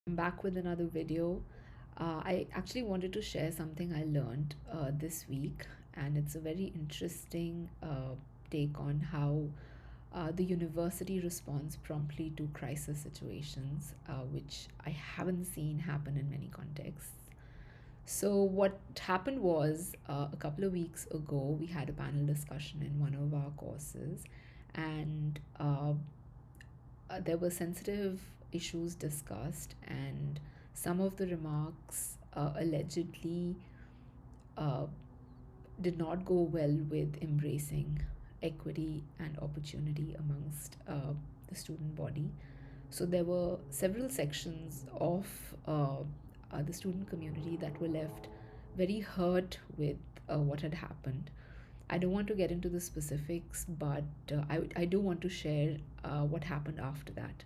I'm back with another video. I actually wanted to share something I learned this week, and it's a very interesting take on how the university responds promptly to crisis situations, which I haven't seen happen in many contexts. So, what happened was a couple of weeks ago, we had a panel discussion in one of our courses, and there were sensitive issues discussed, and some of the remarks allegedly uh, did not go well with embracing equity and opportunity amongst the student body. So there were several sections of the student community that were left very hurt with what had happened. I don't want to get into the specifics, but I do want to share what happened after that.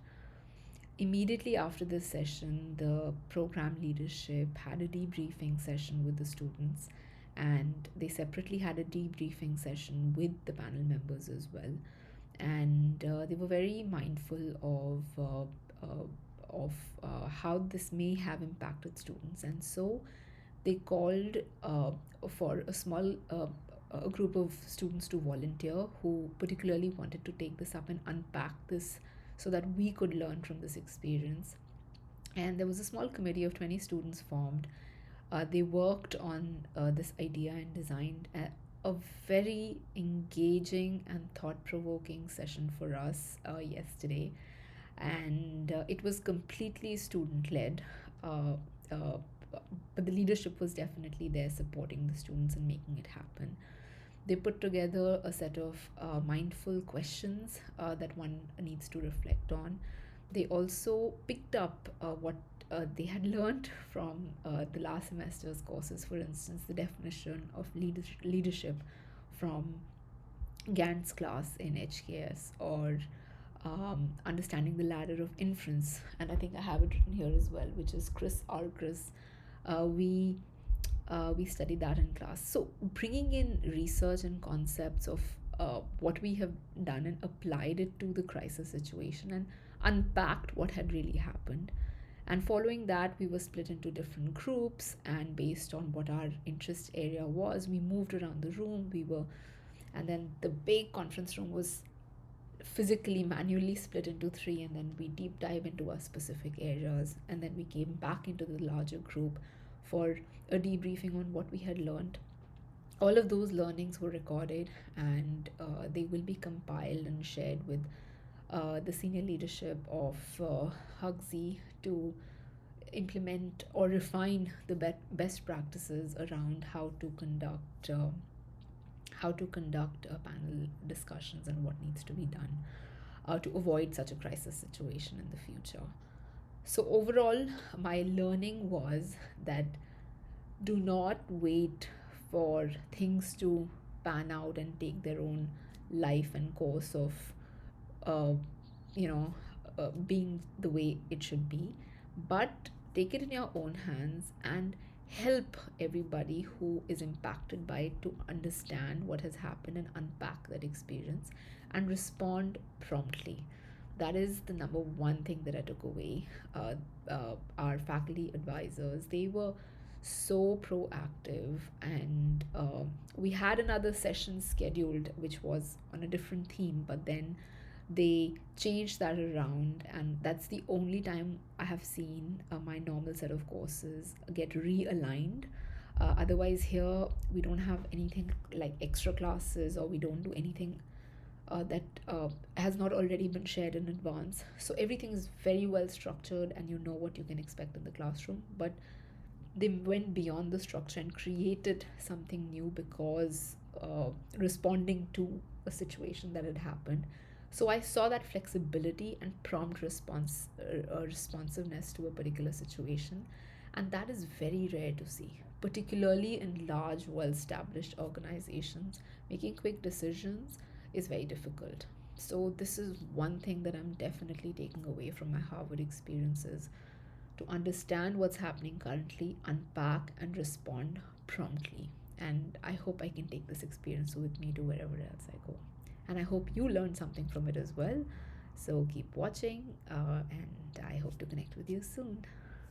Immediately after this session, the program leadership had a debriefing session with the students, and they separately had a debriefing session with the panel members as well. And they were very mindful of how this may have impacted students, and so they called for a group of students to volunteer who particularly wanted to take this up and unpack this so that we could learn from this experience. And there was a small committee of 20 students formed. They worked on this idea and designed a very engaging and thought provoking session for us yesterday. And it was completely student led. Uh, uh, but the leadership was definitely there supporting the students and making it happen. They put together a set of mindful questions that one needs to reflect on. They also picked up what they had learned from the last semester's courses, for instance, the definition of leadership from Gant's class in HKS, or understanding the ladder of inference. And I think I have it written here as well, which is Chris Argyris. We studied that in class. So bringing in research and concepts of what we have done and applied it to the crisis situation and unpacked what had really happened. And following that, we were split into different groups, and based on what our interest area was, we moved around the room. And then the big conference room was physically manually split into three, and then we deep dive into our specific areas, and then we came back into the larger group for a debriefing on what we had learned. All of those learnings were recorded, and they will be compiled and shared with the senior leadership of Hugsy to implement or refine the best practices around how to conduct panel discussions and what needs to be done to avoid such a crisis situation in the future. So overall, my learning was that do not wait for things to pan out and take their own life and course of uh, you know being the way it should be, but take it in your own hands and help everybody who is impacted by it to understand what has happened and unpack that experience and respond promptly. That is the number one thing that I took away. Our faculty advisors, they were so proactive, and we had another session scheduled which was on a different theme, but then they changed that around, and that's the only time I have seen my normal set of courses get realigned. Otherwise, here we don't have anything like extra classes, or we don't do anything that has not already been shared in advance. So everything is very well structured, and you know what you can expect in the classroom. But they went beyond the structure and created something new because responding to a situation that had happened. So I saw that flexibility and prompt responsiveness to a particular situation, and that is very rare to see, particularly in large, well-established organizations. Making quick decisions is very difficult. So this is one thing that I'm definitely taking away from my Harvard experiences: to understand what's happening currently, unpack, and respond promptly. And I hope I can take this experience with me to wherever else I go. And I hope you learned something from it as well. So keep watching, and I hope to connect with you soon.